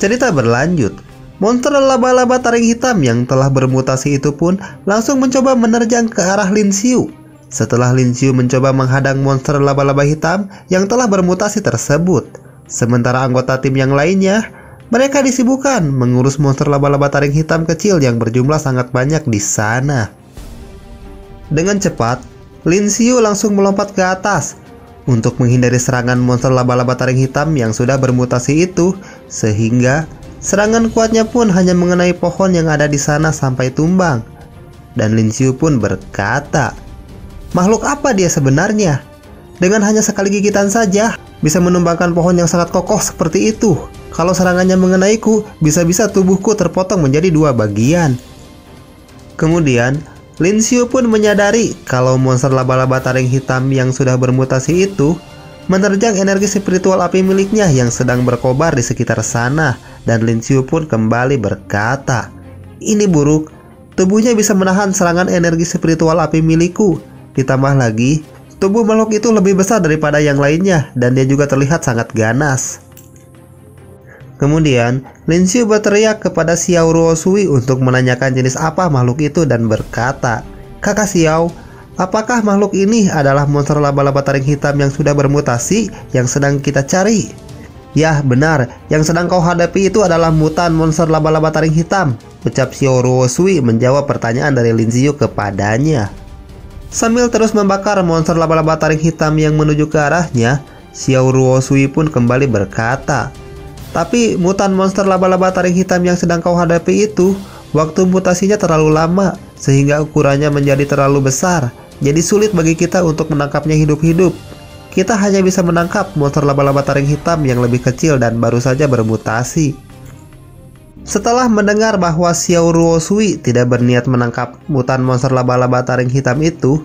Cerita berlanjut. Monster laba-laba taring hitam yang telah bermutasi itu pun langsung mencoba menerjang ke arah Lin Xiu. Setelah Lin Xiu mencoba menghadang monster laba-laba hitam yang telah bermutasi tersebut, sementara anggota tim yang lainnya, mereka disibukkan mengurus monster laba-laba taring hitam kecil yang berjumlah sangat banyak di sana. Dengan cepat, Lin Xiu langsung melompat ke atas untuk menghindari serangan monster laba-laba taring hitam yang sudah bermutasi itu, sehingga serangan kuatnya pun hanya mengenai pohon yang ada di sana sampai tumbang. Dan Lin Xiu pun berkata, "Makhluk apa dia sebenarnya? Dengan hanya sekali gigitan saja, bisa menumbangkan pohon yang sangat kokoh seperti itu. Kalau serangannya mengenaiku, bisa-bisa tubuhku terpotong menjadi 2 bagian." Kemudian, Lin Xiu pun menyadari kalau monster laba-laba taring hitam yang sudah bermutasi itu menerjang energi spiritual api miliknya yang sedang berkobar di sekitar sana. Dan Lin Xiu pun kembali berkata, "Ini buruk, tubuhnya bisa menahan serangan energi spiritual api milikku. Ditambah lagi, tubuh makhluk itu lebih besar daripada yang lainnya dan dia juga terlihat sangat ganas." Kemudian, Lin Xiu berteriak kepada Xiao Ruoshui untuk menanyakan jenis apa makhluk itu dan berkata, "Kakak Xiao, apakah makhluk ini adalah monster laba-laba taring hitam yang sudah bermutasi yang sedang kita cari?" "Ya, benar. Yang sedang kau hadapi itu adalah mutan monster laba-laba taring hitam," ucap Xiao Ruoshui menjawab pertanyaan dari Lin Xiu kepadanya. Sambil terus membakar monster laba-laba taring hitam yang menuju ke arahnya, Xiao Ruoshui pun kembali berkata, "Tapi mutan monster laba-laba taring hitam yang sedang kau hadapi itu, waktu mutasinya terlalu lama, sehingga ukurannya menjadi terlalu besar. Jadi sulit bagi kita untuk menangkapnya hidup-hidup. Kita hanya bisa menangkap monster laba-laba taring hitam yang lebih kecil dan baru saja bermutasi." Setelah mendengar bahwa Xiao Ruoshui tidak berniat menangkap mutan monster laba-laba taring hitam itu,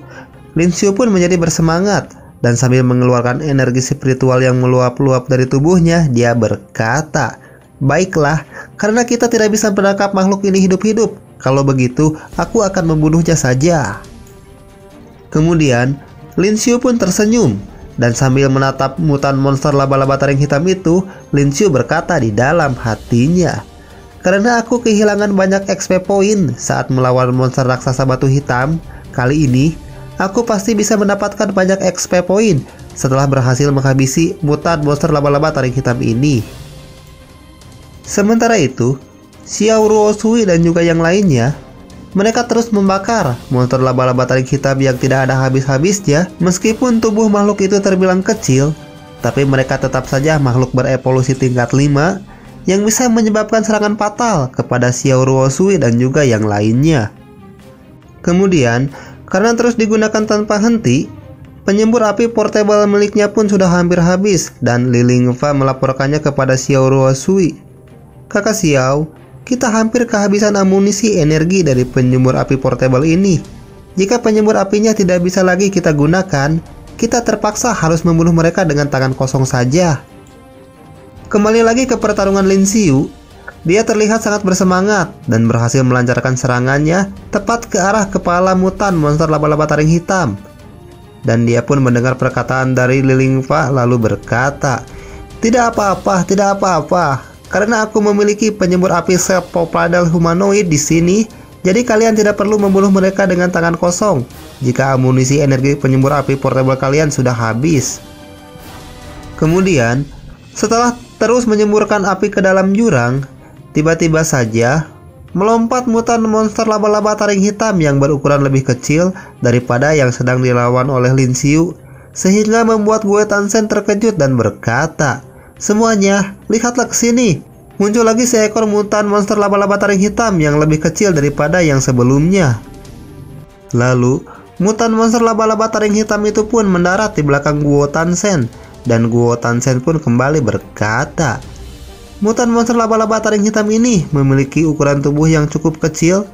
Lin Xiu pun menjadi bersemangat. Dan sambil mengeluarkan energi spiritual yang meluap-luap dari tubuhnya, dia berkata, "Baiklah, karena kita tidak bisa menangkap makhluk ini hidup-hidup. Kalau begitu, aku akan membunuhnya saja." Kemudian, Lin Xiu pun tersenyum. Dan sambil menatap mutan monster laba-laba taring hitam itu, Lin Xiu berkata di dalam hatinya, "Karena aku kehilangan banyak XP poin saat melawan monster raksasa batu hitam, kali ini aku pasti bisa mendapatkan banyak XP poin setelah berhasil menghabisi mutan monster laba-laba taring hitam ini." Sementara itu, Xiao Ruoshui dan juga yang lainnya, mereka terus membakar monster laba-laba taring hitam yang tidak ada habis-habisnya. Meskipun tubuh makhluk itu terbilang kecil, tapi mereka tetap saja makhluk berevolusi tingkat 5 yang bisa menyebabkan serangan fatal kepada Xiao Ruoshui dan juga yang lainnya. Kemudian, karena terus digunakan tanpa henti, penyembur api portable miliknya pun sudah hampir habis dan Li Lingfa melaporkannya kepada Xiao Ruoshui. "Kakak Xiao, kita hampir kehabisan amunisi energi dari penyembur api portable ini. Jika penyembur apinya tidak bisa lagi kita gunakan, kita terpaksa harus membunuh mereka dengan tangan kosong saja." Kembali lagi ke pertarungan Lin Xiu. Dia terlihat sangat bersemangat dan berhasil melancarkan serangannya tepat ke arah kepala mutan monster laba-laba taring hitam. Dan dia pun mendengar perkataan dari Li Lingfa lalu berkata, "Tidak apa-apa, tidak apa-apa. Karena aku memiliki penyembur api self-propelled humanoid di sini, jadi kalian tidak perlu membunuh mereka dengan tangan kosong jika amunisi energi penyembur api portable kalian sudah habis." Kemudian, setelah terus menyemburkan api ke dalam jurang, tiba-tiba saja melompat mutan monster laba-laba taring hitam yang berukuran lebih kecil daripada yang sedang dilawan oleh Lin Xiu, sehingga membuat Gue Tansen terkejut dan berkata, "Semuanya, lihatlah ke sini." Muncul lagi seekor mutan monster laba-laba taring hitam yang lebih kecil daripada yang sebelumnya. Lalu, mutan monster laba-laba taring hitam itu pun mendarat di belakang Guo Tansen, dan Guo Tansen pun kembali berkata, "Mutan monster laba-laba taring hitam ini memiliki ukuran tubuh yang cukup kecil,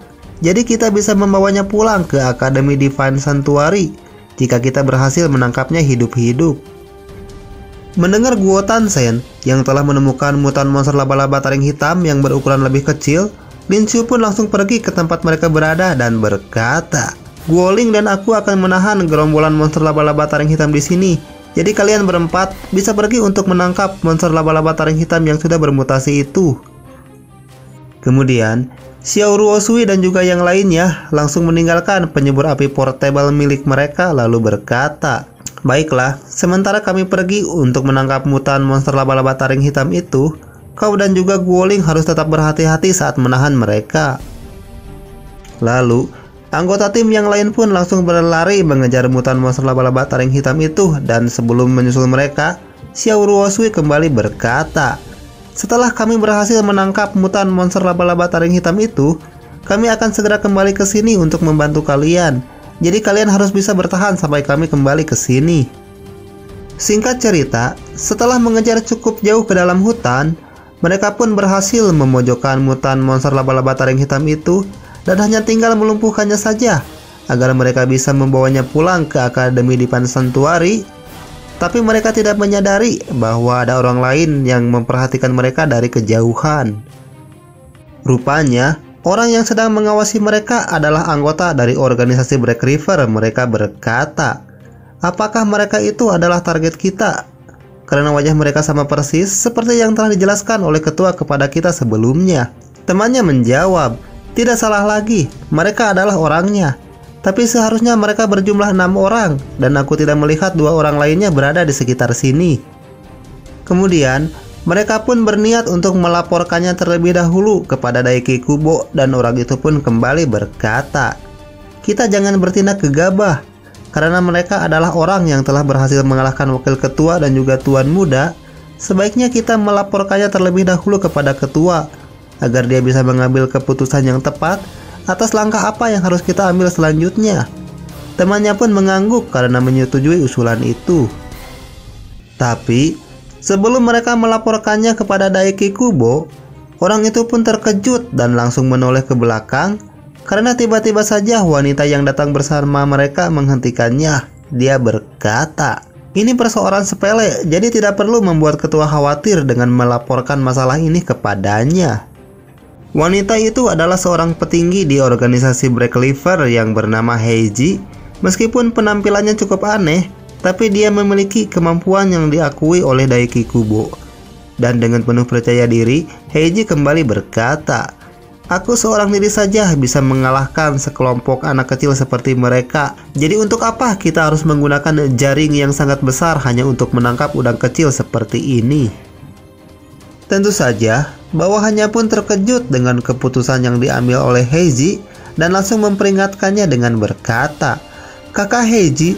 jadi kita bisa membawanya pulang ke Akademi Divine Sanctuary jika kita berhasil menangkapnya hidup-hidup." Mendengar Guo Tansen yang telah menemukan mutan monster laba-laba taring hitam yang berukuran lebih kecil, Lin Xiu pun langsung pergi ke tempat mereka berada dan berkata, "Guo Ling dan aku akan menahan gerombolan monster laba-laba taring hitam di sini. Jadi kalian berempat bisa pergi untuk menangkap monster laba-laba taring hitam yang sudah bermutasi itu." Kemudian, Xiao Ruosui dan juga yang lainnya langsung meninggalkan penyembur api portable milik mereka lalu berkata, "Baiklah, sementara kami pergi untuk menangkap mutan monster laba-laba taring hitam itu, kau dan juga Guoling harus tetap berhati-hati saat menahan mereka." Lalu, anggota tim yang lain pun langsung berlari mengejar mutan monster laba-laba taring hitam itu, dan sebelum menyusul mereka, Xiao Ruosui kembali berkata, "Setelah kami berhasil menangkap mutan monster laba-laba taring hitam itu, kami akan segera kembali ke sini untuk membantu kalian. Jadi kalian harus bisa bertahan sampai kami kembali ke sini." Singkat cerita, setelah mengejar cukup jauh ke dalam hutan, mereka pun berhasil memojokkan mutan monster laba-laba taring hitam itu dan hanya tinggal melumpuhkannya saja agar mereka bisa membawanya pulang ke Akademi Dipan Santuari. Tapi mereka tidak menyadari bahwa ada orang lain yang memperhatikan mereka dari kejauhan. Rupanya, orang yang sedang mengawasi mereka adalah anggota dari organisasi Black River. Mereka berkata, "Apakah mereka itu adalah target kita? Karena wajah mereka sama persis seperti yang telah dijelaskan oleh ketua kepada kita sebelumnya." Temannya menjawab, "Tidak salah lagi, mereka adalah orangnya. Tapi seharusnya mereka berjumlah 6 orang, dan aku tidak melihat 2 orang lainnya berada di sekitar sini." Kemudian, mereka pun berniat untuk melaporkannya terlebih dahulu kepada Daiki Kubo, dan orang itu pun kembali berkata, "Kita jangan bertindak gegabah, karena mereka adalah orang yang telah berhasil mengalahkan wakil ketua dan juga tuan muda. Sebaiknya kita melaporkannya terlebih dahulu kepada ketua, agar dia bisa mengambil keputusan yang tepat atas langkah apa yang harus kita ambil selanjutnya." Temannya pun mengangguk karena menyetujui usulan itu. Tapi, sebelum mereka melaporkannya kepada Daiki Kubo, orang itu pun terkejut dan langsung menoleh ke belakang karena tiba-tiba saja wanita yang datang bersama mereka menghentikannya. Dia berkata, "Ini persoalan sepele, jadi tidak perlu membuat ketua khawatir dengan melaporkan masalah ini kepadanya." Wanita itu adalah seorang petinggi di organisasi Black River yang bernama Heiji. Meskipun penampilannya cukup aneh, tapi dia memiliki kemampuan yang diakui oleh Daiki Kubo. Dan dengan penuh percaya diri, Heiji kembali berkata, "Aku seorang diri saja bisa mengalahkan sekelompok anak kecil seperti mereka. Jadi untuk apa kita harus menggunakan jaring yang sangat besar hanya untuk menangkap udang kecil seperti ini?" Tentu saja, bawahannya pun terkejut dengan keputusan yang diambil oleh Heiji dan langsung memperingatkannya dengan berkata, "Kakak Heiji,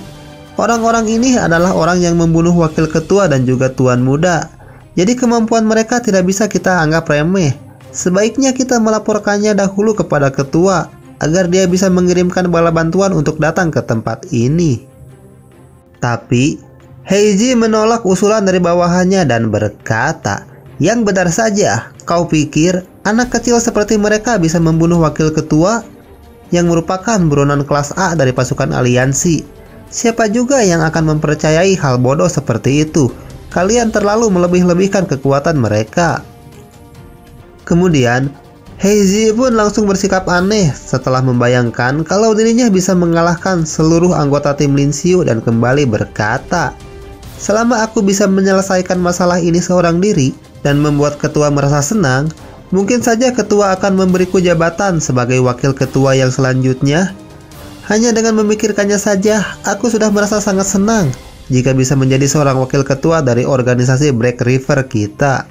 orang-orang ini adalah orang yang membunuh wakil ketua dan juga tuan muda. Jadi kemampuan mereka tidak bisa kita anggap remeh. Sebaiknya kita melaporkannya dahulu kepada ketua agar dia bisa mengirimkan bala bantuan untuk datang ke tempat ini." Tapi Heiji menolak usulan dari bawahannya dan berkata, "Yang benar saja, kau pikir anak kecil seperti mereka bisa membunuh wakil ketua yang merupakan buronan kelas A dari pasukan aliansi? Siapa juga yang akan mempercayai hal bodoh seperti itu? Kalian terlalu melebih-lebihkan kekuatan mereka." Kemudian, Heiji pun langsung bersikap aneh setelah membayangkan kalau dirinya bisa mengalahkan seluruh anggota tim Lin Xiu dan kembali berkata, "Selama aku bisa menyelesaikan masalah ini seorang diri dan membuat ketua merasa senang, mungkin saja ketua akan memberiku jabatan sebagai wakil ketua yang selanjutnya. Hanya dengan memikirkannya saja, aku sudah merasa sangat senang jika bisa menjadi seorang wakil ketua dari organisasi Black River kita."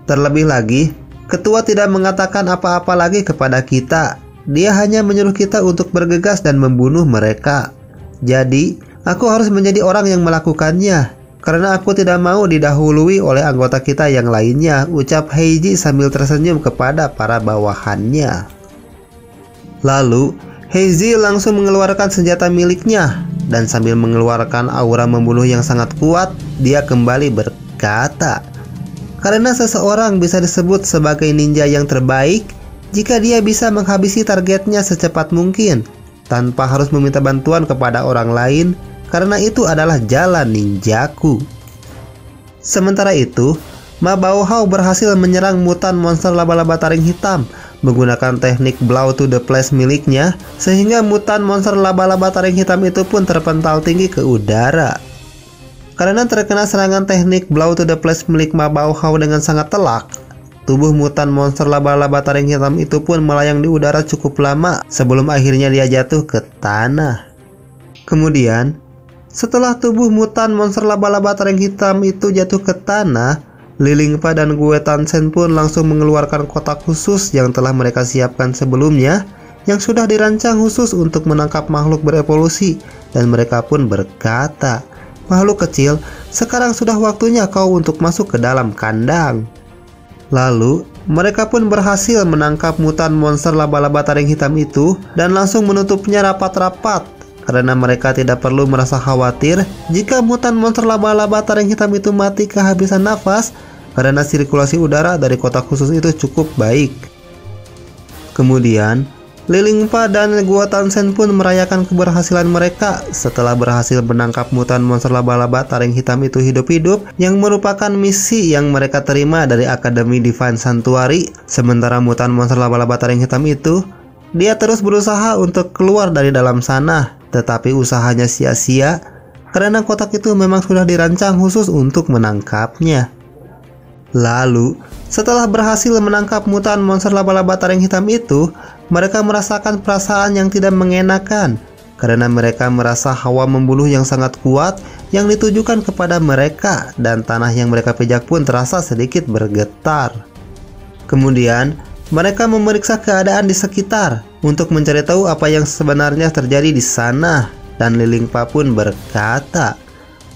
Terlebih lagi, ketua tidak mengatakan apa-apa lagi kepada kita. Dia hanya menyuruh kita untuk bergegas dan membunuh mereka. Jadi, aku harus menjadi orang yang melakukannya, karena aku tidak mau didahului oleh anggota kita yang lainnya, ucap Heiji sambil tersenyum kepada para bawahannya. Lalu, Heiji langsung mengeluarkan senjata miliknya, dan sambil mengeluarkan aura membunuh yang sangat kuat, dia kembali berkata, "Karena seseorang bisa disebut sebagai ninja yang terbaik jika dia bisa menghabisi targetnya secepat mungkin, tanpa harus meminta bantuan kepada orang lain, karena itu adalah jalan ninjaku." Sementara itu, Ma Baohao berhasil menyerang mutan monster laba-laba taring hitam menggunakan teknik blow to the place miliknya, sehingga mutan monster laba-laba taring hitam itu pun terpental tinggi ke udara. Karena terkena serangan teknik blow to the place milik Ma Baohao dengan sangat telak, tubuh mutan monster laba-laba taring hitam itu pun melayang di udara cukup lama sebelum akhirnya dia jatuh ke tanah. Kemudian, setelah tubuh mutan monster laba-laba taring hitam itu jatuh ke tanah, Li Lingfa dan Gue Tansen pun langsung mengeluarkan kotak khusus yang telah mereka siapkan sebelumnya, yang sudah dirancang khusus untuk menangkap makhluk berevolusi, dan mereka pun berkata, "Makhluk kecil, sekarang sudah waktunya kau untuk masuk ke dalam kandang." Lalu, mereka pun berhasil menangkap mutan monster laba-laba taring hitam itu dan langsung menutupnya rapat-rapat, karena mereka tidak perlu merasa khawatir jika mutan monster laba-laba taring hitam itu mati kehabisan nafas, karena sirkulasi udara dari kotak khusus itu cukup baik. Kemudian, Li Lingfa dan Gue Tansen pun merayakan keberhasilan mereka setelah berhasil menangkap mutan monster laba-laba taring hitam itu hidup-hidup, yang merupakan misi yang mereka terima dari Akademi Divine Sanctuary. Sementara mutan monster laba-laba taring hitam itu, dia terus berusaha untuk keluar dari dalam sana, tetapi usahanya sia-sia karena kotak itu memang sudah dirancang khusus untuk menangkapnya. Lalu, setelah berhasil menangkap mutan monster laba-laba taring hitam itu, mereka merasakan perasaan yang tidak mengenakan karena mereka merasa hawa membunuh yang sangat kuat yang ditujukan kepada mereka, dan tanah yang mereka pijak pun terasa sedikit bergetar. Kemudian, mereka memeriksa keadaan di sekitar untuk mencari tahu apa yang sebenarnya terjadi di sana, dan Li Lingfa pun berkata,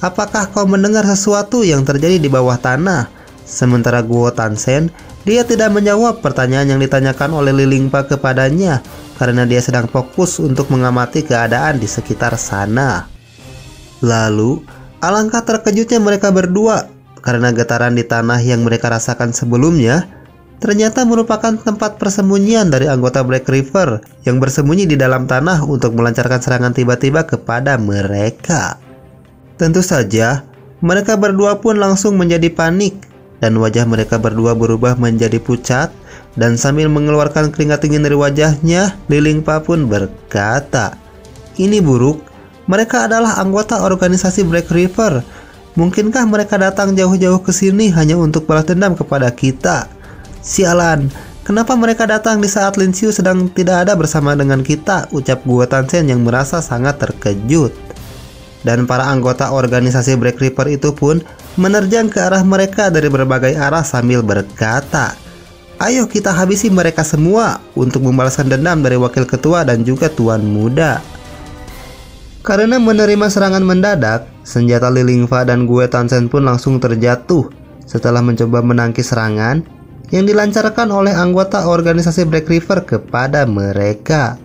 "Apakah kau mendengar sesuatu yang terjadi di bawah tanah?" Sementara Gue Tansen, dia tidak menjawab pertanyaan yang ditanyakan oleh Li Lingfa kepadanya karena dia sedang fokus untuk mengamati keadaan di sekitar sana. Lalu, alangkah terkejutnya mereka berdua karena getaran di tanah yang mereka rasakan sebelumnya ternyata merupakan tempat persembunyian dari anggota Black River yang bersembunyi di dalam tanah untuk melancarkan serangan tiba-tiba kepada mereka. Tentu saja, mereka berdua pun langsung menjadi panik, dan wajah mereka berdua berubah menjadi pucat, dan sambil mengeluarkan keringat dingin dari wajahnya, Li Lingfa pun berkata, "Ini buruk, mereka adalah anggota organisasi Black River. Mungkinkah mereka datang jauh-jauh ke sini hanya untuk balas dendam kepada kita? Sialan, kenapa mereka datang di saat Lin Xiu sedang tidak ada bersama dengan kita?" ucap Gue Tansen yang merasa sangat terkejut. Dan para anggota organisasi Black River itu pun menerjang ke arah mereka dari berbagai arah sambil berkata, "Ayo kita habisi mereka semua untuk membalaskan dendam dari wakil ketua dan juga tuan muda." Karena menerima serangan mendadak, senjata Li Lingfa dan Gue Tansen pun langsung terjatuh setelah mencoba menangkis serangan yang dilancarkan oleh anggota organisasi Black River kepada mereka.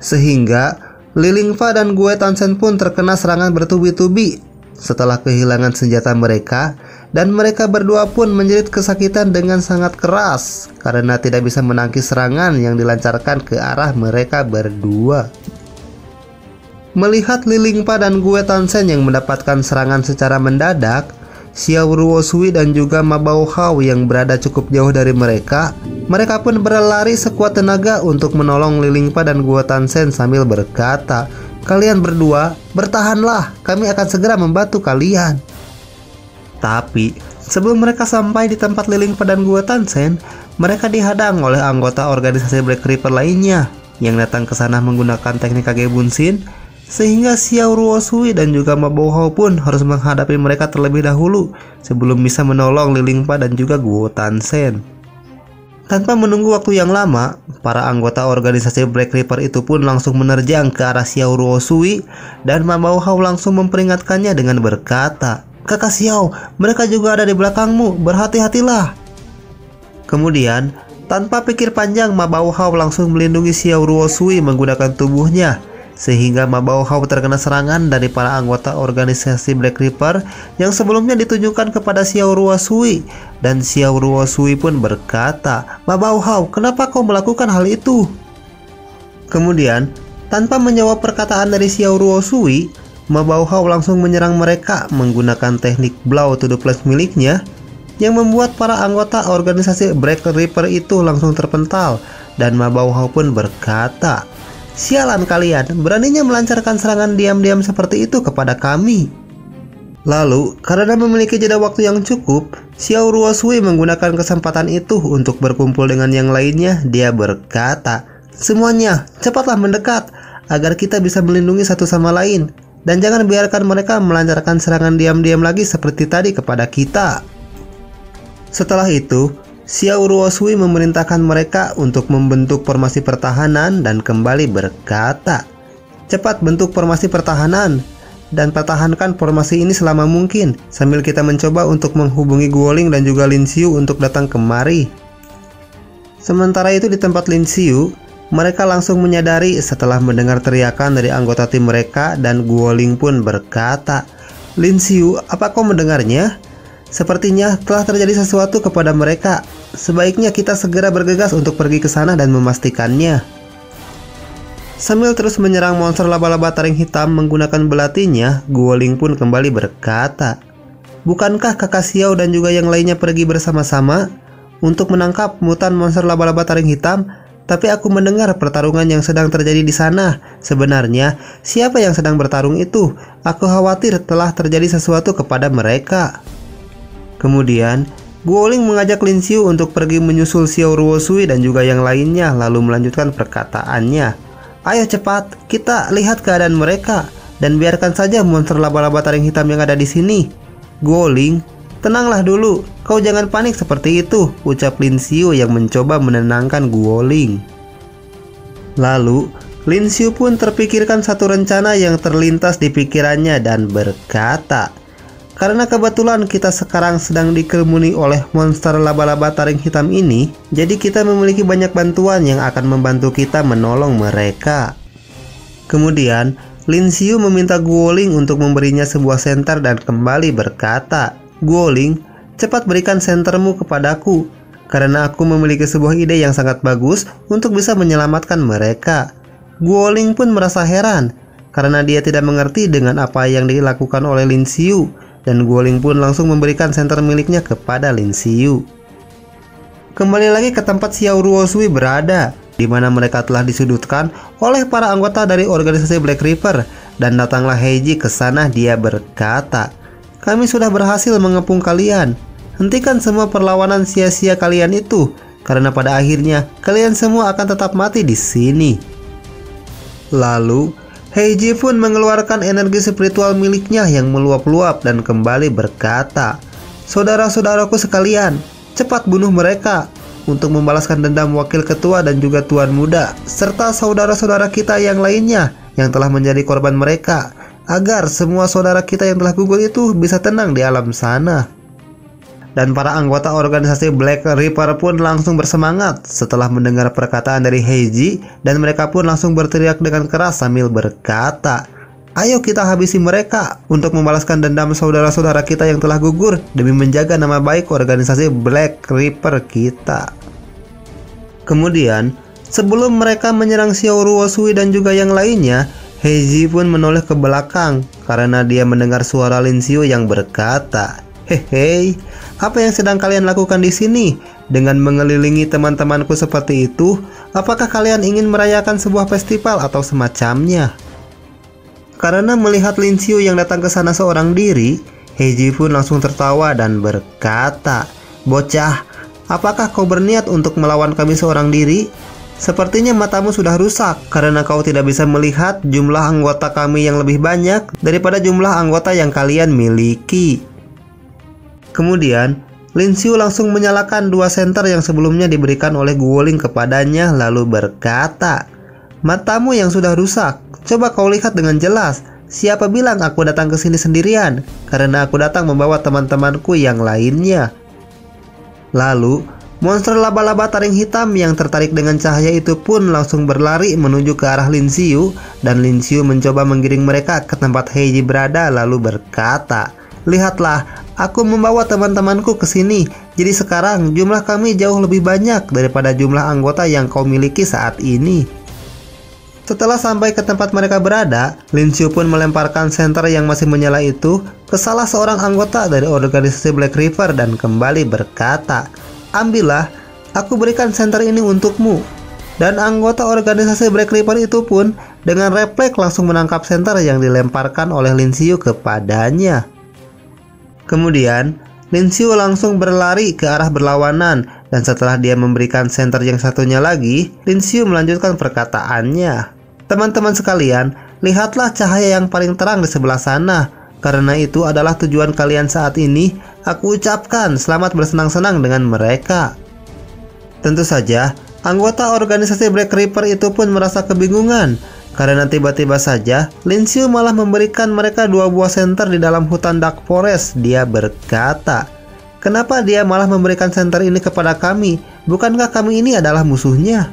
Sehingga Li Lingfa dan Gue Tansen pun terkena serangan bertubi-tubi setelah kehilangan senjata mereka, dan mereka berdua pun menjerit kesakitan dengan sangat keras karena tidak bisa menangkis serangan yang dilancarkan ke arah mereka berdua. Melihat Li Lingfa dan Gue Tansen yang mendapatkan serangan secara mendadak, Xiao Ruoshui dan juga Ma Baohao yang berada cukup jauh dari mereka pun berlari sekuat tenaga untuk menolong Li Lingfa dan Gue Tansen sambil berkata, "Kalian berdua, bertahanlah, kami akan segera membantu kalian." Tapi, sebelum mereka sampai di tempat Li Lingfa dan Gue Tansen, mereka dihadang oleh anggota organisasi Black River lainnya yang datang ke sana menggunakan teknik Kage Bunshin, sehingga Xiao Ruoshui dan juga Ma Baohao pun harus menghadapi mereka terlebih dahulu sebelum bisa menolong Li Lingfa dan juga Gue Tansen. Tanpa menunggu waktu yang lama, para anggota organisasi Black River itu pun langsung menerjang ke arah Xiao Ruoshui, dan Ma Baohao langsung memperingatkannya dengan berkata, "Kakak Xiao, mereka juga ada di belakangmu, berhati-hatilah." Kemudian, tanpa pikir panjang, Ma Baohao langsung melindungi Xiao Ruoshui menggunakan tubuhnya, sehingga Ma Baohao terkena serangan dari para anggota organisasi Black River yang sebelumnya ditujukan kepada Xiao Ruoshui, dan Xiao Ruoshui pun berkata, "Ma Baohao, kenapa kau melakukan hal itu?" Kemudian, tanpa menjawab perkataan dari Xiao Ruoshui, Ma Baohao langsung menyerang mereka menggunakan teknik Blow to the Flesh miliknya, yang membuat para anggota organisasi Black River itu langsung terpental, dan Ma Baohao pun berkata, "Sialan kalian, beraninya melancarkan serangan diam-diam seperti itu kepada kami." Lalu, karena memiliki jeda waktu yang cukup, Xiao Ruoshui menggunakan kesempatan itu untuk berkumpul dengan yang lainnya. Dia berkata, "Semuanya, cepatlah mendekat agar kita bisa melindungi satu sama lain. Dan jangan biarkan mereka melancarkan serangan diam-diam lagi seperti tadi kepada kita." Setelah itu, Xiao Ruoshui memerintahkan mereka untuk membentuk formasi pertahanan dan kembali berkata, "Cepat bentuk formasi pertahanan dan pertahankan formasi ini selama mungkin sambil kita mencoba untuk menghubungi Guoling dan juga Lin Xiu untuk datang kemari." Sementara itu di tempat Lin Xiu, mereka langsung menyadari setelah mendengar teriakan dari anggota tim mereka, dan Guoling pun berkata, "Lin Xiu, apa kau mendengarnya? Sepertinya telah terjadi sesuatu kepada mereka. Sebaiknya kita segera bergegas untuk pergi ke sana dan memastikannya." Sambil terus menyerang monster laba-laba taring hitam menggunakan belatinya, Guoling pun kembali berkata, "Bukankah kakak Xiao dan juga yang lainnya pergi bersama-sama untuk menangkap mutan monster laba-laba taring hitam? Tapi aku mendengar pertarungan yang sedang terjadi di sana. Sebenarnya, siapa yang sedang bertarung itu? Aku khawatir telah terjadi sesuatu kepada mereka." Kemudian, Guoling mengajak Lin Xiu untuk pergi menyusul Xiao Ruoshui dan juga yang lainnya, lalu melanjutkan perkataannya, "Ayo cepat, kita lihat keadaan mereka dan biarkan saja monster laba-laba taring hitam yang ada di sini." "Guoling, tenanglah dulu, kau jangan panik seperti itu," ucap Lin Xiu yang mencoba menenangkan Guoling. Lalu, Lin Xiu pun terpikirkan satu rencana yang terlintas di pikirannya dan berkata, "Karena kebetulan kita sekarang sedang dikerumuni oleh monster laba-laba taring hitam ini, jadi kita memiliki banyak bantuan yang akan membantu kita menolong mereka." Kemudian, Lin Xiu meminta Guoling untuk memberinya sebuah senter dan kembali berkata, "Guoling, cepat berikan sentermu kepadaku, karena aku memiliki sebuah ide yang sangat bagus untuk bisa menyelamatkan mereka." Guoling pun merasa heran, karena dia tidak mengerti dengan apa yang dilakukan oleh Lin Xiu. Dan Guoling pun langsung memberikan senter miliknya kepada Lin Xiu. Kembali lagi ke tempat Xiao Ruoshui berada, di mana mereka telah disudutkan oleh para anggota dari organisasi Black Reaper, dan datanglah Heiji ke sana. Dia berkata, "Kami sudah berhasil mengepung kalian. Hentikan semua perlawanan sia-sia kalian itu, karena pada akhirnya kalian semua akan tetap mati di sini." Lalu Heiji pun mengeluarkan energi spiritual miliknya yang meluap-luap dan kembali berkata, "Saudara-saudaraku sekalian, cepat bunuh mereka untuk membalaskan dendam wakil ketua dan juga tuan muda, serta saudara-saudara kita yang lainnya yang telah menjadi korban mereka, agar semua saudara kita yang telah gugur itu bisa tenang di alam sana." Dan para anggota organisasi Black Reaper pun langsung bersemangat setelah mendengar perkataan dari Heiji, dan mereka pun langsung berteriak dengan keras sambil berkata, "Ayo kita habisi mereka untuk membalaskan dendam saudara-saudara kita yang telah gugur demi menjaga nama baik organisasi Black Reaper kita." Kemudian, sebelum mereka menyerang Xiao Ruoshui dan juga yang lainnya, Heiji pun menoleh ke belakang karena dia mendengar suara Lin Xiu yang berkata, "Hehe, apa yang sedang kalian lakukan di sini dengan mengelilingi teman-temanku seperti itu? Apakah kalian ingin merayakan sebuah festival atau semacamnya?" Karena melihat Lin Xiu yang datang ke sana seorang diri, Heiji pun langsung tertawa dan berkata, "Bocah, apakah kau berniat untuk melawan kami seorang diri? Sepertinya matamu sudah rusak karena kau tidak bisa melihat jumlah anggota kami yang lebih banyak daripada jumlah anggota yang kalian miliki." Kemudian, Lin Xiu langsung menyalakan dua senter yang sebelumnya diberikan oleh Guoling kepadanya, lalu berkata, "Matamu yang sudah rusak, coba kau lihat dengan jelas. Siapa bilang aku datang ke sini sendirian? Karena aku datang membawa teman-temanku yang lainnya." Lalu, monster laba-laba taring hitam yang tertarik dengan cahaya itu pun langsung berlari menuju ke arah Lin Xiu, dan Lin Xiu mencoba menggiring mereka ke tempat Heiji berada, lalu berkata, "Lihatlah, aku membawa teman-temanku ke sini. Jadi sekarang jumlah kami jauh lebih banyak daripada jumlah anggota yang kau miliki saat ini." Setelah sampai ke tempat mereka berada, Lin Xiu pun melemparkan senter yang masih menyala itu ke salah seorang anggota dari organisasi Black Reaper dan kembali berkata, "Ambillah, aku berikan senter ini untukmu." Dan anggota organisasi Black Reaper itu pun dengan refleks langsung menangkap senter yang dilemparkan oleh Lin Xiu kepadanya. Kemudian, Lin Xiu langsung berlari ke arah berlawanan, dan setelah dia memberikan senter yang satunya lagi, Lin Xiu melanjutkan perkataannya. Teman-teman sekalian, lihatlah cahaya yang paling terang di sebelah sana. Karena itu adalah tujuan kalian saat ini. Aku ucapkan selamat bersenang-senang dengan mereka. Tentu saja, anggota organisasi Black Reaper itu pun merasa kebingungan. Karena tiba-tiba saja, Lin Xiu malah memberikan mereka 2 buah senter di dalam hutan Dark Forest. Dia berkata, "Kenapa dia malah memberikan senter ini kepada kami? Bukankah kami ini adalah musuhnya?"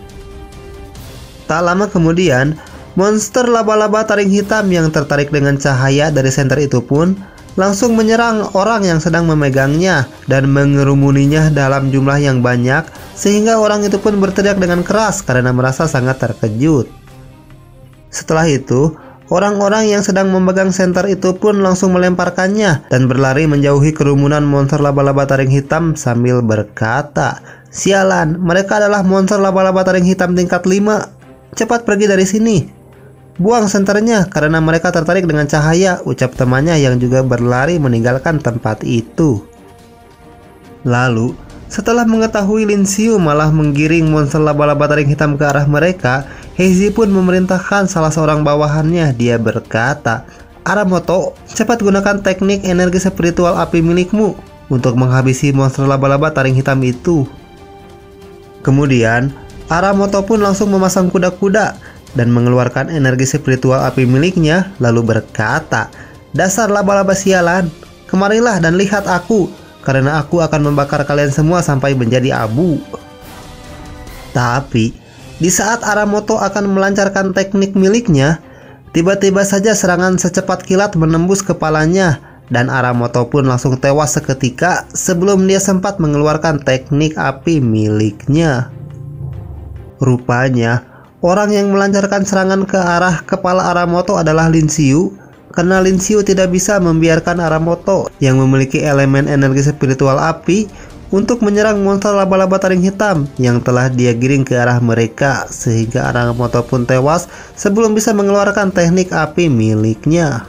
Tak lama kemudian, monster laba-laba taring hitam yang tertarik dengan cahaya dari senter itu pun langsung menyerang orang yang sedang memegangnya dan mengerumuninya dalam jumlah yang banyak, sehingga orang itu pun berteriak dengan keras karena merasa sangat terkejut. Setelah itu, orang-orang yang sedang memegang senter itu pun langsung melemparkannya dan berlari menjauhi kerumunan monster laba-laba taring hitam sambil berkata, "Sialan, mereka adalah monster laba-laba taring hitam tingkat 5. Cepat pergi dari sini. Buang senternya karena mereka tertarik dengan cahaya," ucap temannya yang juga berlari meninggalkan tempat itu. Lalu, setelah mengetahui Lin Xiu malah menggiring monster laba-laba taring hitam ke arah mereka, Heizi pun memerintahkan salah seorang bawahannya. Dia berkata, "Aramoto, cepat gunakan teknik energi spiritual api milikmu untuk menghabisi monster laba-laba taring hitam itu." Kemudian, Aramoto pun langsung memasang kuda-kuda dan mengeluarkan energi spiritual api miliknya, lalu berkata, "Dasar laba-laba sialan, kemarilah dan lihat aku, karena aku akan membakar kalian semua sampai menjadi abu." Tapi, di saat Aramoto akan melancarkan teknik miliknya, tiba-tiba saja serangan secepat kilat menembus kepalanya, dan Aramoto pun langsung tewas seketika sebelum dia sempat mengeluarkan teknik api miliknya. Rupanya, orang yang melancarkan serangan ke arah kepala Aramoto adalah Lin Xiu, karena Lin Xiu tidak bisa membiarkan Aramoto yang memiliki elemen energi spiritual api untuk menyerang monster laba-laba taring hitam yang telah dia giring ke arah mereka, sehingga Aramoto pun tewas sebelum bisa mengeluarkan teknik api miliknya.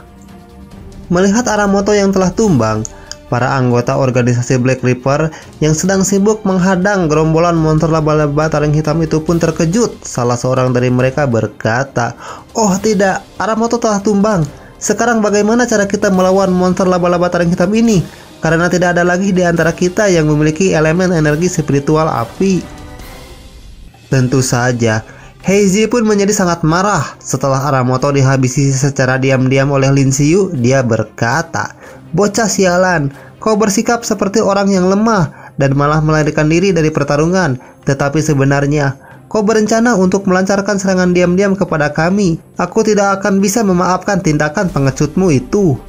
Melihat Aramoto yang telah tumbang, para anggota organisasi Black Reaper yang sedang sibuk menghadang gerombolan monster laba-laba taring hitam itu pun terkejut. Salah seorang dari mereka berkata, "Oh tidak, Aramoto telah tumbang. Sekarang bagaimana cara kita melawan monster laba-laba taring hitam ini? Karena tidak ada lagi di antara kita yang memiliki elemen energi spiritual api." Tentu saja, Heizi pun menjadi sangat marah. Setelah Aramoto dihabisi secara diam-diam oleh Lin Xiu, dia berkata, "Bocah sialan, kau bersikap seperti orang yang lemah dan malah melarikan diri dari pertarungan. Tetapi sebenarnya, kau berencana untuk melancarkan serangan diam-diam kepada kami. Aku tidak akan bisa memaafkan tindakan pengecutmu itu."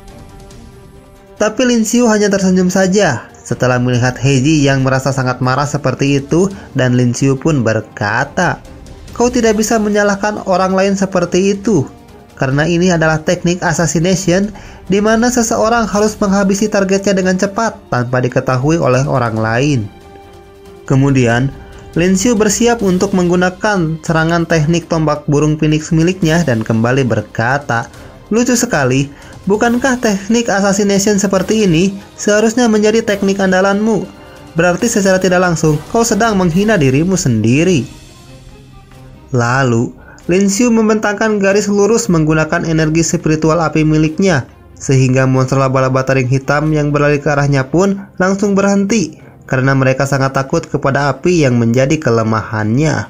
Tapi Lin Xiu hanya tersenyum saja setelah melihat Heizi yang merasa sangat marah seperti itu, dan Lin Xiu pun berkata, "Kau tidak bisa menyalahkan orang lain seperti itu, karena ini adalah teknik assassination di mana seseorang harus menghabisi targetnya dengan cepat tanpa diketahui oleh orang lain." Kemudian, Lin Xiu bersiap untuk menggunakan serangan teknik tombak burung phoenix miliknya dan kembali berkata, "Lucu sekali, bukankah teknik assassination seperti ini seharusnya menjadi teknik andalanmu? Berarti secara tidak langsung kau sedang menghina dirimu sendiri." Lalu, Lin Xiu membentangkan garis lurus menggunakan energi spiritual api miliknya, sehingga monster laba-laba taring hitam yang berlari ke arahnya pun langsung berhenti, karena mereka sangat takut kepada api yang menjadi kelemahannya.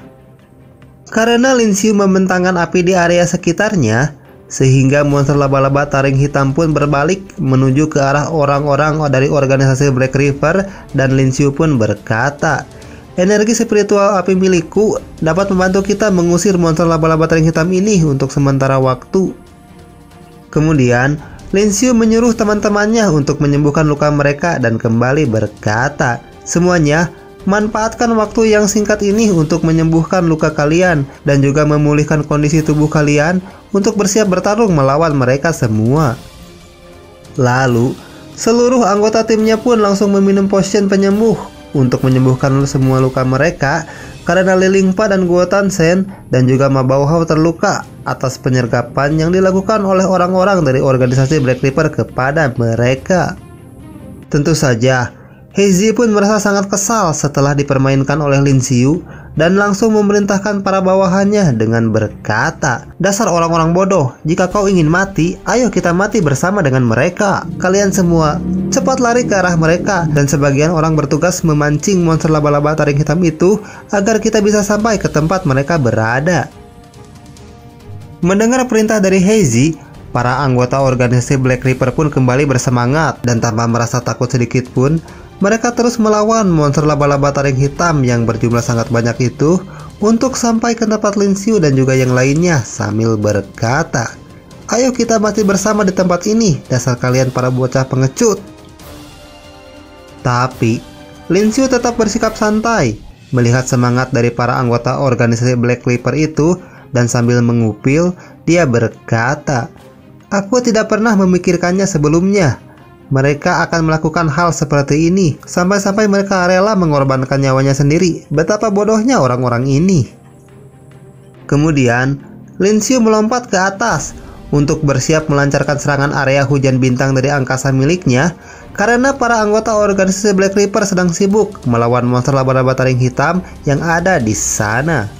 Karena Lin Xiu membentangkan api di area sekitarnya, sehingga monster laba-laba taring hitam pun berbalik menuju ke arah orang-orang dari organisasi Black Reaper, dan Lin Xiu pun berkata, "Energi spiritual api milikku dapat membantu kita mengusir monster laba-laba taring hitam ini untuk sementara waktu." Kemudian, Lin Xiu menyuruh teman-temannya untuk menyembuhkan luka mereka dan kembali berkata, "Semuanya, manfaatkan waktu yang singkat ini untuk menyembuhkan luka kalian dan juga memulihkan kondisi tubuh kalian untuk bersiap bertarung melawan mereka semua." Lalu, seluruh anggota timnya pun langsung meminum potion penyembuh untuk menyembuhkan semua luka mereka, karena Li Lingpa dan Guo Tansen dan juga Ma Baohao terluka atas penyergapan yang dilakukan oleh orang-orang dari organisasi Black Reaper kepada mereka. Tentu saja, Heizi pun merasa sangat kesal setelah dipermainkan oleh Lin Xiu dan langsung memerintahkan para bawahannya dengan berkata, "Dasar orang-orang bodoh, jika kau ingin mati, ayo kita mati bersama dengan mereka. Kalian semua cepat lari ke arah mereka." Dan sebagian orang bertugas memancing monster laba-laba taring hitam itu agar kita bisa sampai ke tempat mereka berada. Mendengar perintah dari Heizi, para anggota organisasi Black Reaper pun kembali bersemangat dan tanpa merasa takut sedikit pun, mereka terus melawan monster laba-laba taring hitam yang berjumlah sangat banyak itu untuk sampai ke tempat Lin Xiu dan juga yang lainnya sambil berkata, "Ayo kita mati bersama di tempat ini, dasar kalian para bocah pengecut." Tapi Lin Xiu tetap bersikap santai melihat semangat dari para anggota organisasi Black Reaper itu dan sambil mengupil dia berkata, "Aku tidak pernah memikirkannya sebelumnya. Mereka akan melakukan hal seperti ini sampai-sampai mereka rela mengorbankan nyawanya sendiri. Betapa bodohnya orang-orang ini." Kemudian Lin Xiu melompat ke atas untuk bersiap melancarkan serangan area hujan bintang dari angkasa miliknya karena para anggota organisasi Black Reaper sedang sibuk melawan monster laba-laba taring hitam yang ada di sana.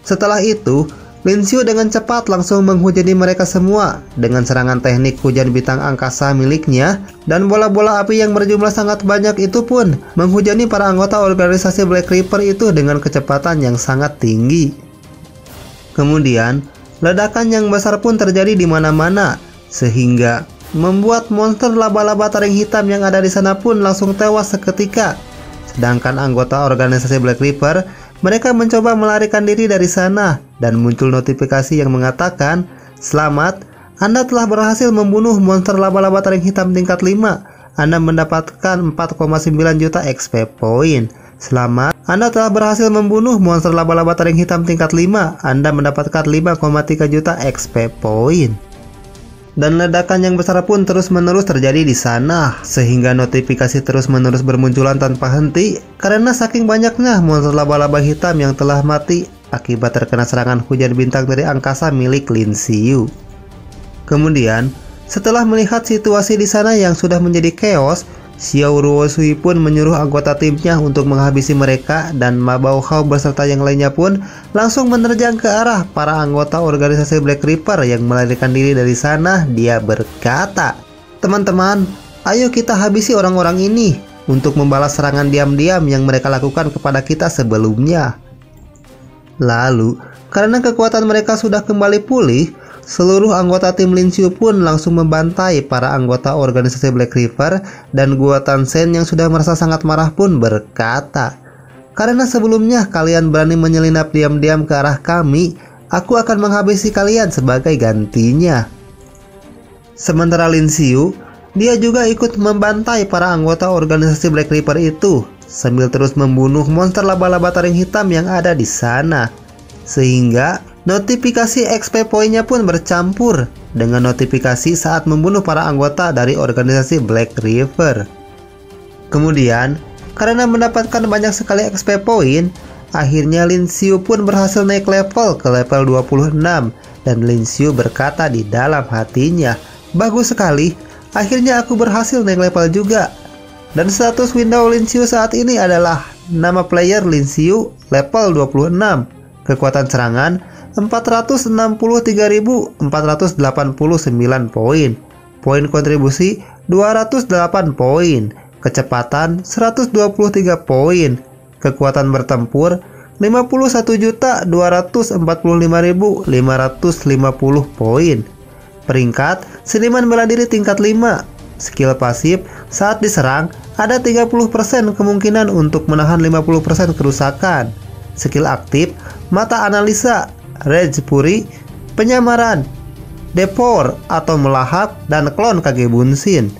Setelah itu, Lin Xiu dengan cepat langsung menghujani mereka semua dengan serangan teknik hujan bintang angkasa miliknya, dan bola-bola api yang berjumlah sangat banyak itu pun menghujani para anggota organisasi Black Reaper itu dengan kecepatan yang sangat tinggi. Kemudian, ledakan yang besar pun terjadi di mana-mana sehingga membuat monster laba-laba taring hitam yang ada di sana pun langsung tewas seketika. Sedangkan anggota organisasi Black Reaper, mereka mencoba melarikan diri dari sana dan muncul notifikasi yang mengatakan, "Selamat, Anda telah berhasil membunuh monster laba-laba taring hitam tingkat 5. Anda mendapatkan 4,9 juta XP point. Selamat, Anda telah berhasil membunuh monster laba-laba taring hitam tingkat 5. Anda mendapatkan 5,3 juta XP point." Dan ledakan yang besar pun terus-menerus terjadi di sana, sehingga notifikasi terus-menerus bermunculan tanpa henti karena saking banyaknya monster laba-laba hitam yang telah mati akibat terkena serangan hujan bintang dari angkasa milik Lin Xiu. Kemudian, setelah melihat situasi di sana yang sudah menjadi chaos, Xiao Ruoshui pun menyuruh anggota timnya untuk menghabisi mereka, dan Ma Baohao beserta yang lainnya pun langsung menerjang ke arah para anggota organisasi Black Reaper yang melarikan diri dari sana. Dia berkata, "Teman-teman, ayo kita habisi orang-orang ini untuk membalas serangan diam-diam yang mereka lakukan kepada kita sebelumnya." Lalu, karena kekuatan mereka sudah kembali pulih, seluruh anggota tim Lin Xiu pun langsung membantai para anggota organisasi Black Reaper, dan Guo Tansen yang sudah merasa sangat marah pun berkata, "Karena sebelumnya kalian berani menyelinap diam-diam ke arah kami, aku akan menghabisi kalian sebagai gantinya." Sementara Lin Xiu, dia juga ikut membantai para anggota organisasi Black Reaper itu sambil terus membunuh monster laba-laba taring hitam yang ada di sana, sehingga notifikasi XP poinnya pun bercampur dengan notifikasi saat membunuh para anggota dari organisasi Black Reaper. Kemudian, karena mendapatkan banyak sekali XP poin, akhirnya Lin Xiu pun berhasil naik level ke level 26, dan Lin Xiu berkata di dalam hatinya, "Bagus sekali, akhirnya aku berhasil naik level juga." Dan status window Lin Xiu saat ini adalah nama player Lin Xiu level 26, kekuatan serangan 463.489 poin, poin kontribusi 208 poin, kecepatan 123 poin, kekuatan bertempur 51.245.550 poin. Peringkat seniman bela diri tingkat 5. Skill pasif, saat diserang ada 30% kemungkinan untuk menahan 50% kerusakan. Skill aktif, mata analisa, Rage Fury, penyamaran, Devour atau melahap, dan klon Kage Bunshin.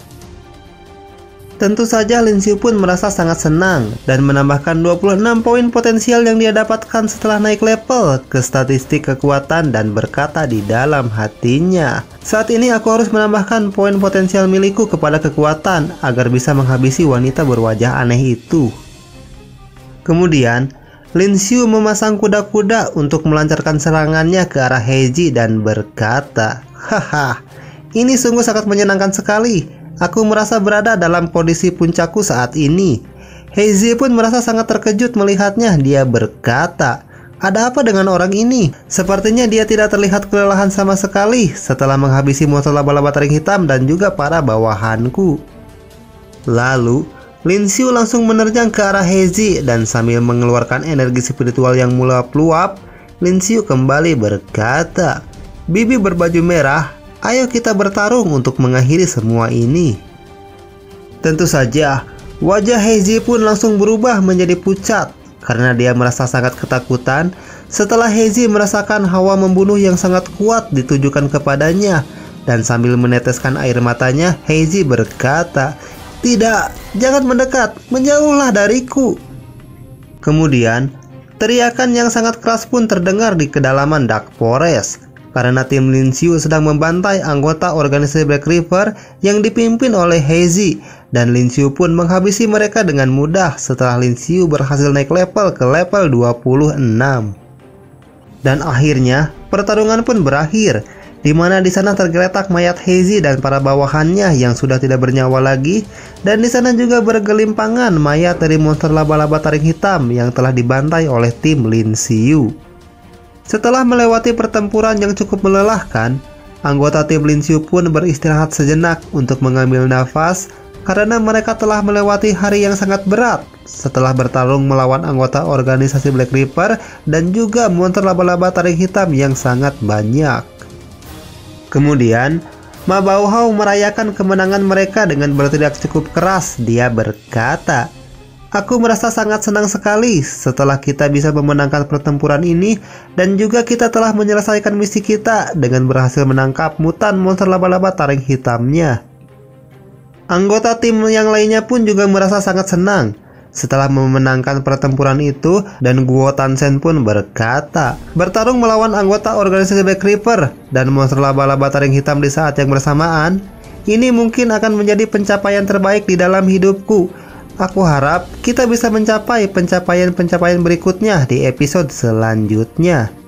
Tentu saja Lin Xiu pun merasa sangat senang dan menambahkan 26 poin potensial yang dia dapatkan setelah naik level ke statistik kekuatan, dan berkata di dalam hatinya, "Saat ini aku harus menambahkan poin potensial milikku kepada kekuatan agar bisa menghabisi wanita berwajah aneh itu." Kemudian Lin Xiu memasang kuda-kuda untuk melancarkan serangannya ke arah Heizi dan berkata, "Haha, ini sungguh sangat menyenangkan sekali. Aku merasa berada dalam kondisi puncakku saat ini. Heizi pun merasa sangat terkejut melihatnya. Dia berkata, "Ada apa dengan orang ini? Sepertinya dia tidak terlihat kelelahan sama sekali setelah menghabisi monster laba-laba taring hitam dan juga para bawahanku." Lalu Lin Xiu langsung menerjang ke arah Heizi dan sambil mengeluarkan energi spiritual yang meluap-luap, Lin Xiu kembali berkata, "Bibi berbaju merah, ayo kita bertarung untuk mengakhiri semua ini." Tentu saja, wajah Heizi pun langsung berubah menjadi pucat karena dia merasa sangat ketakutan setelah Heizi merasakan hawa membunuh yang sangat kuat ditujukan kepadanya. Dan sambil meneteskan air matanya, Heizi berkata, "Tidak, jangan mendekat, menjauhlah dariku." Kemudian, teriakan yang sangat keras pun terdengar di kedalaman Dark Forest karena tim Lin Xiu sedang membantai anggota organisasi Black River yang dipimpin oleh Heizi, dan Lin Xiu pun menghabisi mereka dengan mudah setelah Lin Xiu berhasil naik level ke level 26. Dan akhirnya pertarungan pun berakhir, di mana di sana tergeletak mayat Heizi dan para bawahannya yang sudah tidak bernyawa lagi, dan di sana juga bergelimpangan mayat dari monster laba-laba taring hitam yang telah dibantai oleh tim Lin Xiu. Setelah melewati pertempuran yang cukup melelahkan, anggota tim Lin Xiu pun beristirahat sejenak untuk mengambil nafas karena mereka telah melewati hari yang sangat berat setelah bertarung melawan anggota organisasi Black River dan juga monster laba-laba taring hitam yang sangat banyak. Kemudian, Ma Baohao merayakan kemenangan mereka dengan berteriak cukup keras. Dia berkata, "Aku merasa sangat senang sekali setelah kita bisa memenangkan pertempuran ini dan juga kita telah menyelesaikan misi kita dengan berhasil menangkap mutan monster laba-laba taring hitamnya." Anggota tim yang lainnya pun juga merasa sangat senang setelah memenangkan pertempuran itu, dan Guo Tansen pun berkata, "Bertarung melawan anggota organisasi Black River dan monster laba-laba taring hitam di saat yang bersamaan, ini mungkin akan menjadi pencapaian terbaik di dalam hidupku. Aku harap kita bisa mencapai pencapaian-pencapaian berikutnya di episode selanjutnya."